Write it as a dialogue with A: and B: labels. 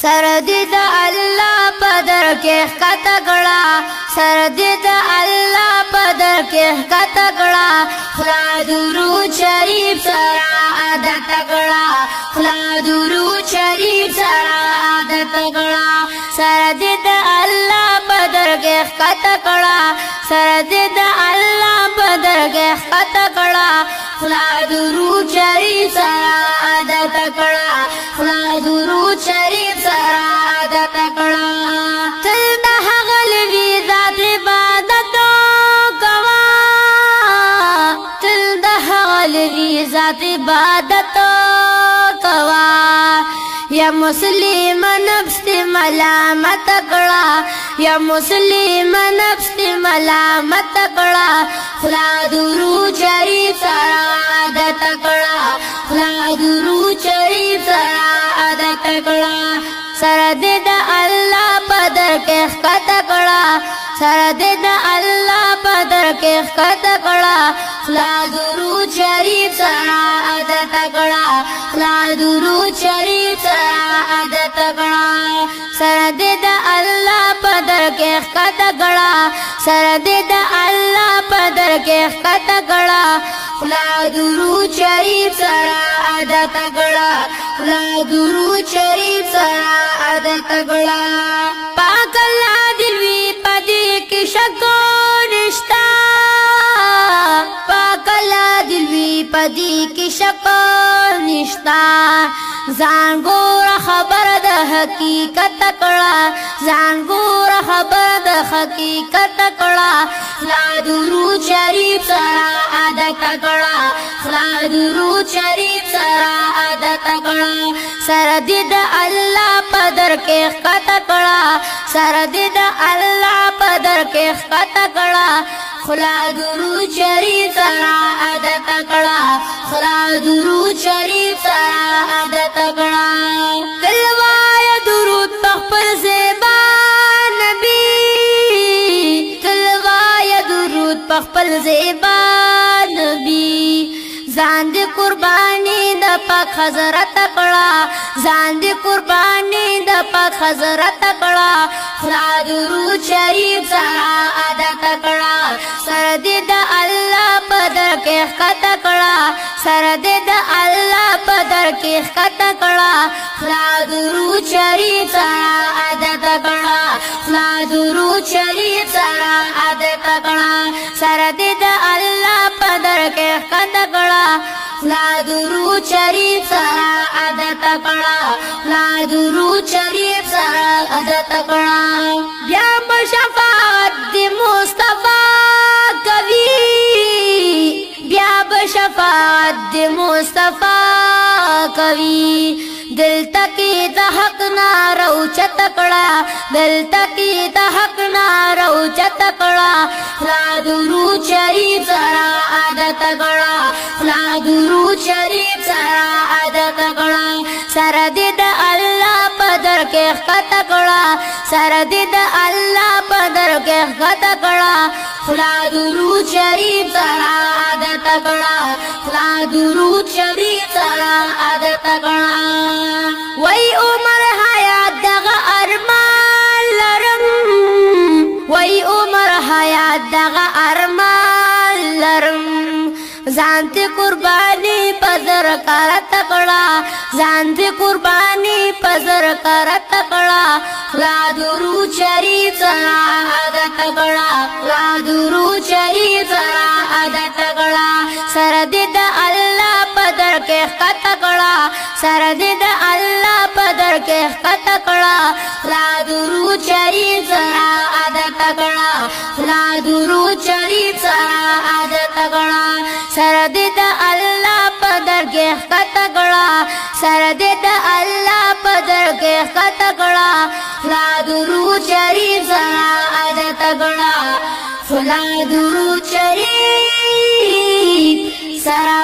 A: سر دې د الله په در کې ښکته کړه سر دې د الله په در کې ښکته کړه خلا درود شریف سره عادت کړه خلا درود شریف سره عادت کړه سر دې د الله په در کې ښکته کړه سر دې د الله په در کې ښکته کړه خلا درود شریف سره عادت کړه خلا درود شریف سره عادت کړه تل د هغه لوی ذات عبادت کوه تل د هغه لوی ذات عبادت کوه یا مسلم نفس ملامت کړه یا مسلم نفس ملامت کړه خلا درود شریف سره عادت کړه خلا درود شریف سره عادت کړه سر دې د الله په در کې ښکته کړه سر دې د الله په در کې ښکته کړه خلا درود شریف سره عادت کړه خلا درود شریف سره عادت کړه سر دې د الله په در کې ښکته کړه سر دې د الله په در کې ښکته کړه خلا درود شریف سره عادت کړه خلا درود شریف سره عادت کړه پاک الله دې وي پدې کې شک نشتا پاک الله دې وي پدې کې شک نشتا ځان ګور خبر د حقیقت کړه ځان ګور خبر د حقیقت کړه خلا درود شریف سره عادت کړه خلا درود شریف سره عادت کړه سر دې د الله په در کې ښکته کړه سر دې د الله په در کې ښکته کړه خلا درود شریف سره عادت کړه خلا درود شریف سره عادت کړه تل وایه درود په خپل زیبا نبی تل وایه درود په خپل زیبا نبی ځان دې قرباني د پاک حضرت کړه ځان دې قرباني د پاک حضرت کړه خلا درود شریف سره عادت کړه سر دې د الله په در کې ښکته کړه سر دې د الله په در کې ښکته کړه خلا درود شریف سره عادت کړه خلا درود شریف سره عادت کړه سر دې د الله په در کې ښکته کړه خلا درود شریف سره عادت کړه خلا درود شریف سره عادت کړه بیا شفاعت دې مصطفی کوي بیا شفاعت دې مصطفی کوي دلته کې د حق ناره اوچت کړه دلته کې د حق ناره اوچت کړه خلا درود شریف سره عادت کړه خلا درود شریف سره عادت کړه سر دې د الله په در کې ښکته کړه سر دې د الله په در کې ښکته کړه خلا درود شریف سره عادت کړه خلا درود شریف سره عادت کړه وای عمر حیات دغه ارمان لرم وای عمر حیات دغه ارمان لرم ځان ته قرباني پزر کرت کړه ځان ته قرباني پزر کرت کړه خلا درود شریف سره عادت کړه خلا درود شریف سره عادت کړه سر دې د الله په در کې ښکته کړه سر دې د الله په در کې ښکته کړه خلا درود شریف سره عادت کړه خلا درود شریف سره عادت کړه سر دې د الله په در کې ښکته کړه سر دې د الله په در کې ښکته کړه خلا درود شریف سره عادت کړه خلا درود شریف سره